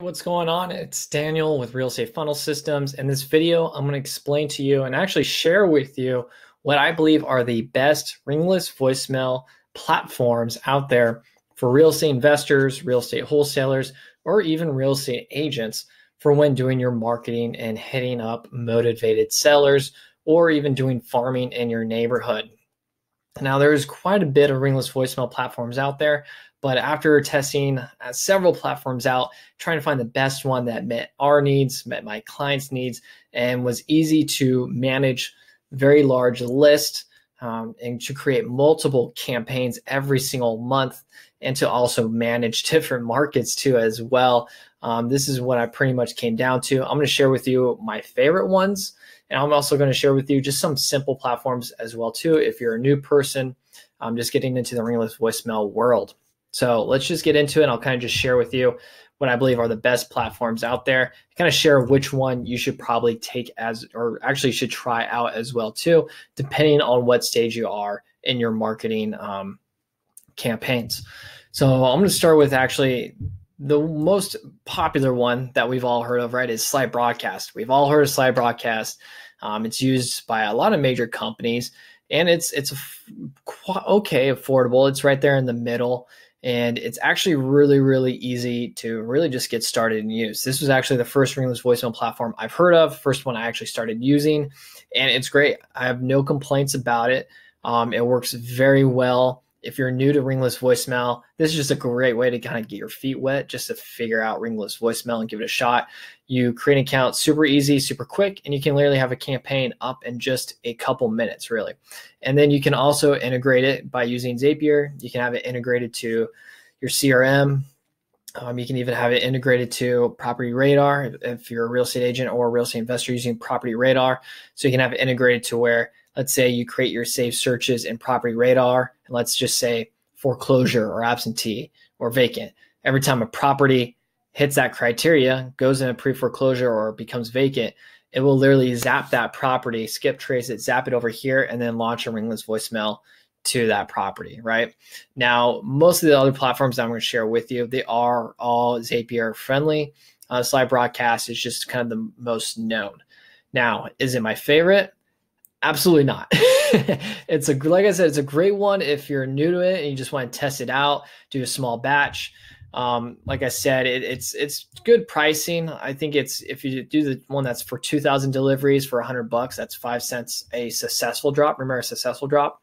What's going on? It's Daniel with Real Estate Funnel Systems. In this video, I'm going to explain to you and actually share with you what I believe are the best ringless voicemail platforms out there for real estate investors, real estate wholesalers, or even real estate agents for when doing your marketing and hitting up motivated sellers or even doing farming in your neighborhood. Now, there's quite a bit of ringless voicemail platforms out there, but after testing several platforms out, trying to find the best one that met our needs, met my clients' needs, and was easy to manage very large list and to create multiple campaigns every single month and to also manage different markets too as well. This is what I pretty much came down to. I'm going to share with you my favorite ones. And I'm also going to share with you just some simple platforms as well too if you're a new person just getting into the ringless voicemail world. So let's just get into it. I'll kind of just share with you what I believe are the best platforms out there. Kind of share which one you should probably take as, or actually should try out as well too, depending on what stage you are in your marketing campaigns. So I'm going to start with actually the most popular one that we've all heard of, right, is Slide Broadcast. We've all heard of Slide Broadcast. It's used by a lot of major companies, and it's okay, affordable. It's right there in the middle, and it's actually really, really easy to really just get started and use. This was actually the first ringless voicemail platform I've heard of, first one I actually started using, and it's great. I have no complaints about it. It works very well. If you're new to ringless voicemail, this is just a great way to kind of get your feet wet, just to figure out ringless voicemail and give it a shot. You create an account super easy, super quick, and you can literally have a campaign up in just a couple minutes, really. And then you can also integrate it by using Zapier. You can have it integrated to your CRM. You can even have it integrated to Property Radar if you're a real estate agent or a real estate investor using Property Radar. So you can have it integrated to where, let's say you create your saved searches in Property Radar, and let's just say foreclosure or absentee or vacant. Every time a property hits that criteria, goes in a pre-foreclosure or becomes vacant, it will literally zap that property, skip trace it, zap it over here, and then launch a ringless voicemail to that property, right? Now, most of the other platforms I'm going to share with you, they are all Zapier friendly. Slide Broadcast is just kind of the most known. Now, is it my favorite? Absolutely not. Like I said, it's a great one if you're new to it and you just want to test it out, do a small batch. Like I said, it's good pricing. I think if you do the one that's for 2,000 deliveries for $100, that's 5 cents a successful drop. Remember, a successful drop.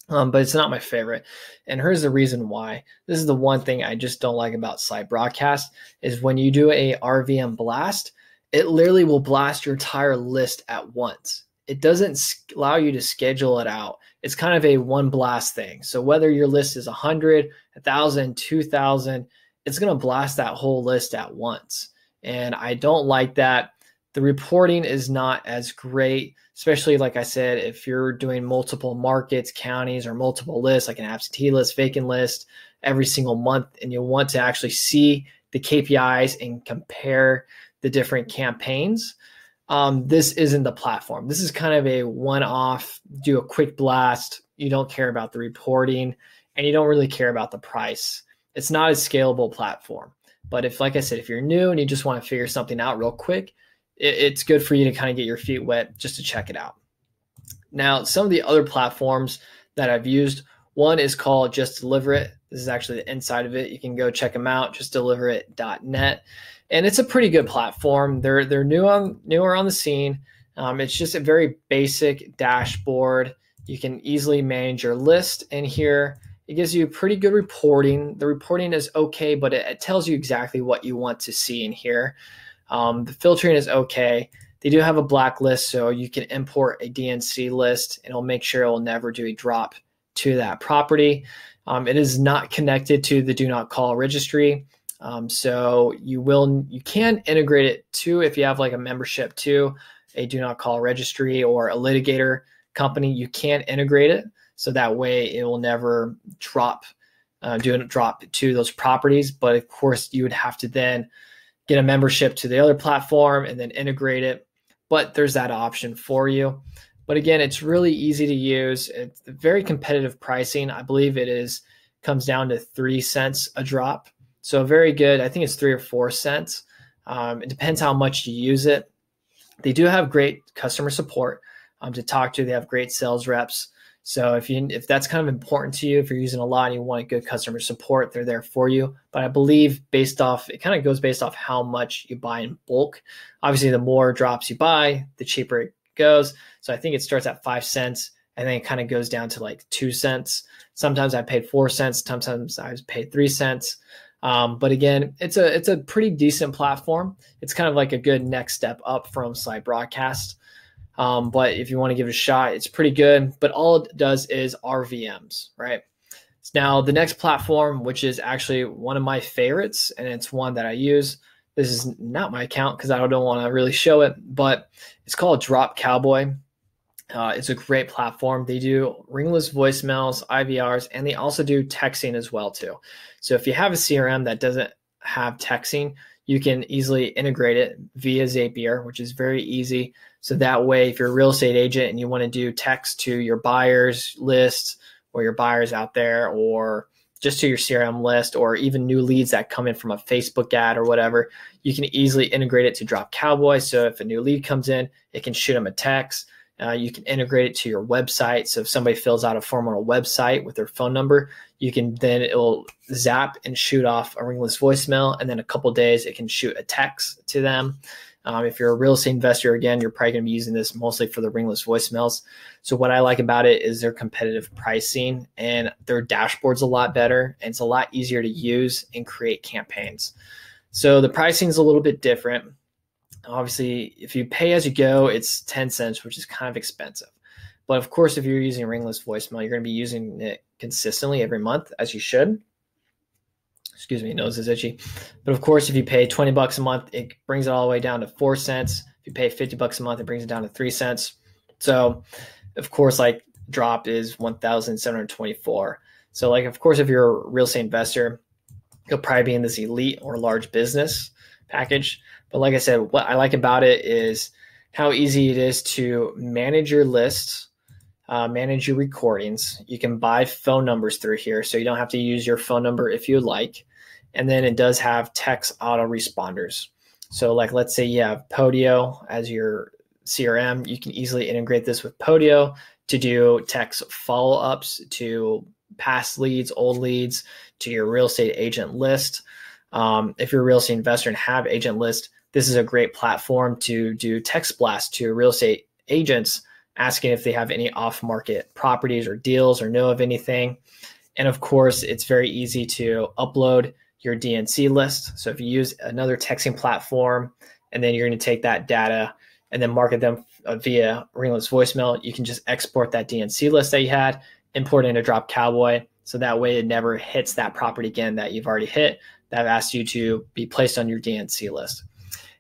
But it's not my favorite. And here's the reason why. This is the one thing I just don't like about Slide Broadcast is when you do a RVM blast, it literally will blast your entire list at once. It doesn't allow you to schedule it out. It's kind of a one blast thing. So whether your list is 100, 1,000, 2,000, it's going to blast that whole list at once. And I don't like that. The reporting is not as great, especially like I said, if you're doing multiple markets, counties, or multiple lists, like an absentee list, vacant list every single month, and you want to actually see the KPIs and compare the different campaigns. This isn't the platform. This is kind of a one-off, do a quick blast. You don't care about the reporting and you don't really care about the price. It's not a scalable platform. But if, like I said, if you're new and you just want to figure something out real quick, it's good for you to kind of get your feet wet just to check it out. Now, some of the other platforms that I've used, one is called Just Deliver It. This is actually the inside of it. You can go check them out, justdeliverit.net. And it's a pretty good platform. They're newer on the scene. It's just a very basic dashboard. You can easily manage your list in here. It gives you pretty good reporting. The reporting is okay, but it tells you exactly what you want to see in here. The filtering is okay. They do have a blacklist, so you can import a DNC list, and it'll make sure it will never do a drop to that property. It is not connected to the do not call registry. So you can integrate it too if you have like a membership to a do not call registry or a litigator company. You can integrate it so that way it will never drop to those properties. But of course, you would have to then get a membership to the other platform and then integrate it. But there's that option for you. But again, it's really easy to use. It's very competitive pricing. I believe comes down to 3 cents a drop. So very good. I think it's 3 or 4 cents. It depends how much you use it. They do have great customer support to talk to. They have great sales reps. So if that's kind of important to you, if you're using a lot and you want good customer support, they're there for you. But I believe it kind of goes based off how much you buy in bulk. Obviously, the more drops you buy, the cheaper it goes. So I think it starts at 5 cents and then it kind of goes down to like 2 cents. Sometimes I paid 4 cents. Sometimes I paid 3 cents. But again, it's a pretty decent platform. It's kind of like a good next step up from Slide Broadcast. But if you want to give it a shot, it's pretty good. But all it does is RVMs, right? Now, the next platform, which is actually one of my favorites, and it's one that I use. This is not my account because I don't want to really show it, but it's called Dropcow. It's a great platform. They do ringless voicemails, IVRs, and they also do texting as well too. So if you have a CRM that doesn't have texting, you can easily integrate it via Zapier, which is very easy. So that way, if you're a real estate agent and you want to do text to your buyers list or your buyers out there, or just to your CRM list, or even new leads that come in from a Facebook ad or whatever, you can easily integrate it to Dropcow. So if a new lead comes in, it can shoot them a text. You can integrate it to your website. So if somebody fills out a form on a website with their phone number, it'll zap and shoot off a ringless voicemail. And then a couple of days, it can shoot a text to them. If you're a real estate investor, again, you're probably going to be using this mostly for the ringless voicemails. So what I like about it is their competitive pricing, and their dashboard's a lot better, and it's a lot easier to use and create campaigns. So the pricing is a little bit different. Obviously, if you pay as you go, it's 10 cents, which is kind of expensive. But of course, if you're using ringless voicemail, you're going to be using it consistently every month, as you should. Excuse me, nose is itchy. But of course, if you pay 20 bucks a month, it brings it all the way down to 4 cents. If you pay 50 bucks a month, it brings it down to 3 cents. So of course, like drop is 1,724. So like, of course, if you're a real estate investor, you'll probably be in this elite or large business package. But like I said, what I like about it is how easy it is to manage your lists, manage your recordings. You can buy phone numbers through here, so you don't have to use your phone number if you like. And then it does have text auto responders. So like, let's say you have Podio as your CRM, you can easily integrate this with Podio to do text follow-ups to past leads, old leads, to your real estate agent list. If you're a real estate investor and have agent list, this is a great platform to do text blasts to real estate agents, asking if they have any off-market properties or deals or know of anything. And of course, it's very easy to upload your DNC list. So if you use another texting platform, and then you're going to take that data and then market them via ringless voicemail, you can just export that DNC list that you had, import it into Dropcow. So that way it never hits that property again that you've already hit, that I've asked you to be placed on your DNC list.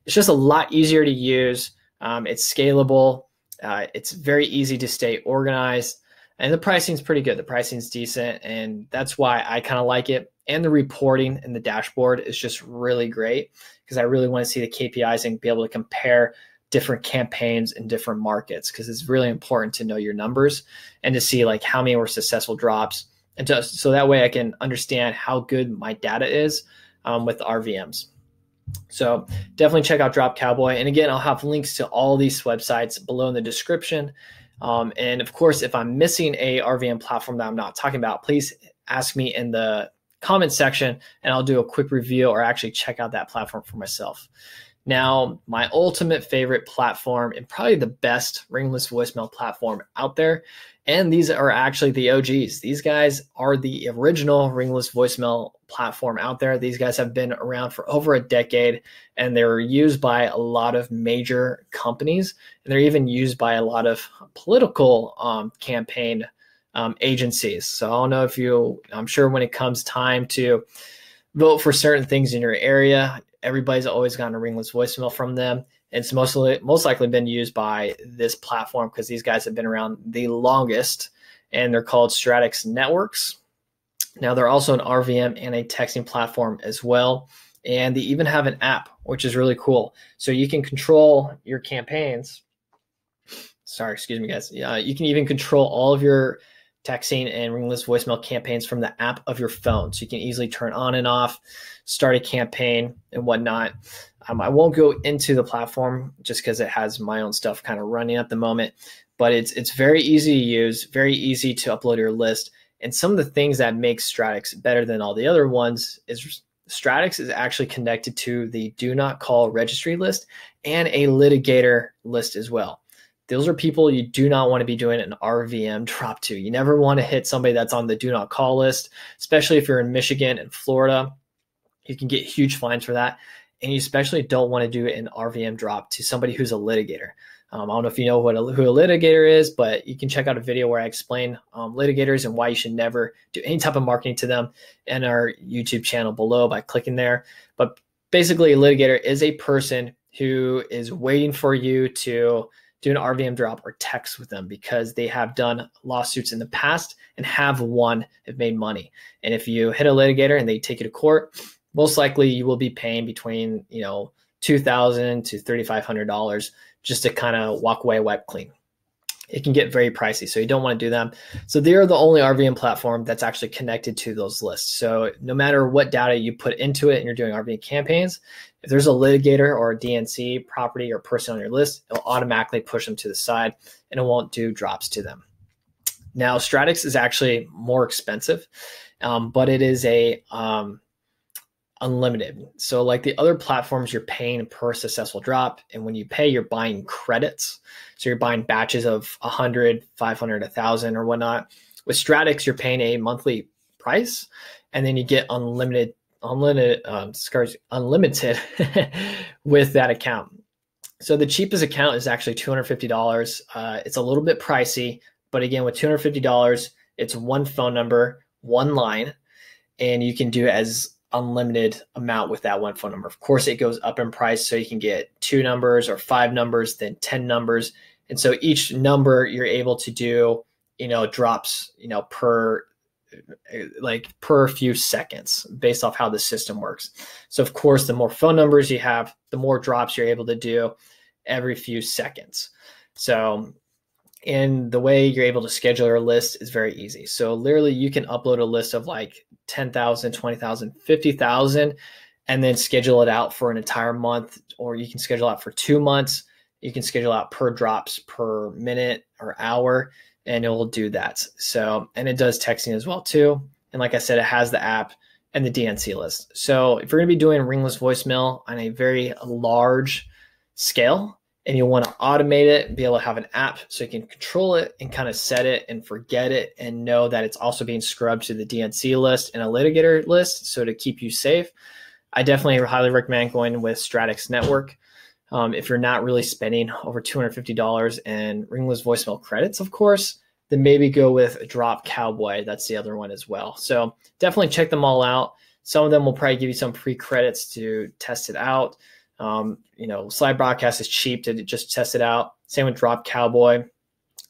It's just a lot easier to use. It's scalable. It's very easy to stay organized, and the pricing is pretty good. The pricing is decent, and that's why I kind of like it. And the reporting and the dashboard is just really great, because I really want to see the KPIs and be able to compare different campaigns in different markets, because it's really important to know your numbers and to see like how many were successful drops, and just so that way I can understand how good my data is with the RVMs. So definitely check out Dropcow. And again, I'll have links to all these websites below in the description. And of course, if I'm missing a RVM platform that I'm not talking about, please ask me in the comment section, and I'll do a quick review or actually check out that platform for myself. Now, my ultimate favorite platform, and probably the best ringless voicemail platform out there, and these are actually the OGs. These guys are the original ringless voicemail platform out there. These guys have been around for over a decade, and they're used by a lot of major companies, and they're even used by a lot of political campaign agencies. So I don't know if I'm sure when it comes time to vote for certain things in your area, everybody's always gotten a ringless voicemail from them. It's most likely been used by this platform, because these guys have been around the longest, and they're called Stratus Networks. Now, they're also an RVM and a texting platform as well. And they even have an app, which is really cool. So you can control your campaigns. Sorry, excuse me, guys. You can even control all of your texting and ringless voicemail campaigns from the app of your phone. So you can easily turn on and off, start a campaign and whatnot. I won't go into the platform just because it has my own stuff kind of running at the moment, but it's very easy to use, very easy to upload your list. And some of the things that make Stratus better than all the other ones is Stratus is actually connected to the do not call registry list and a litigator list as well. Those are people you do not want to be doing an RVM drop to. You never want to hit somebody that's on the do not call list, especially if you're in Michigan and Florida. You can get huge fines for that. And you especially don't want to do an RVM drop to somebody who's a litigator. I don't know if you know who a litigator is, but you can check out a video where I explain litigators and why you should never do any type of marketing to them in our YouTube channel below by clicking there. But basically, a litigator is a person who is waiting for you to do an RVM drop or text with them because they have done lawsuits in the past and have won, have made money. And if you hit a litigator and they take you to court, most likely you will be paying between $2,000 to $3,500 just to kind of walk away wiped clean. It can get very pricey, so you don't want to do them. So they're the only RVM platform that's actually connected to those lists. So no matter what data you put into it and you're doing RVM campaigns, if there's a litigator or a DNC property or person on your list, it'll automatically push them to the side and it won't do drops to them. Now, Stratus is actually more expensive, but it is a unlimited. So like the other platforms, you're paying per successful drop. And when you pay, you're buying credits. So you're buying batches of 100, 500, 1,000 or whatnot. With Stratus, you're paying a monthly price and then you get unlimited with that account. So the cheapest account is actually $250. It's a little bit pricey, but again, with $250, it's one phone number, one line, and you can do as unlimited amount with that one phone number. Of course, it goes up in price, so you can get 2 numbers or 5 numbers, then 10 numbers. And so each number you're able to do, drops, per few seconds based off how the system works. So of course, the more phone numbers you have, the more drops you're able to do every few seconds. So, and the way you're able to schedule your list is very easy. So literally you can upload a list of like 10,000, 20,000, 50,000, and then schedule it out for an entire month, or you can schedule out for 2 months. You can schedule out per drops per minute or hour, and it will do that. So, and it does texting as well too. And like I said, it has the app and the DNC list. So if you're going to be doing ringless voicemail on a very large scale, and you want to automate it and be able to have an app so you can control it and kind of set it and forget it and know that it's also being scrubbed to the DNC list and a litigator list. So to keep you safe, I definitely highly recommend going with Stratus Network. If you're not really spending over $250 in ringless voicemail credits, of course, then maybe go with Dropcow. That's the other one as well. So definitely check them all out. Some of them will probably give you some free credits to test it out. Slide broadcast is cheap to just test it out. Same with Dropcow.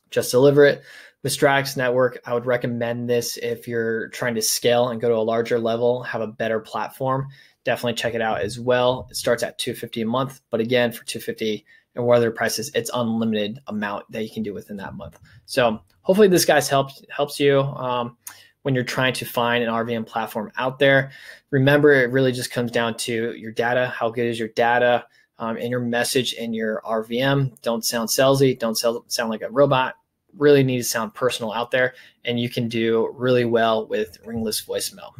Just deliver it. With Stratus Network, I would recommend this if you're trying to scale and go to a larger level, have a better platform. Definitely check it out as well. It starts at $250 a month, but again, for $250 and what other prices, it's unlimited amount that you can do within that month. So hopefully this guys helps you when you're trying to find an RVM platform out there. Remember, it really just comes down to your data. How good is your data and your message in your RVM? Don't sound salesy. Don't sound like a robot. Really need to sound personal out there, and you can do really well with ringless voicemail.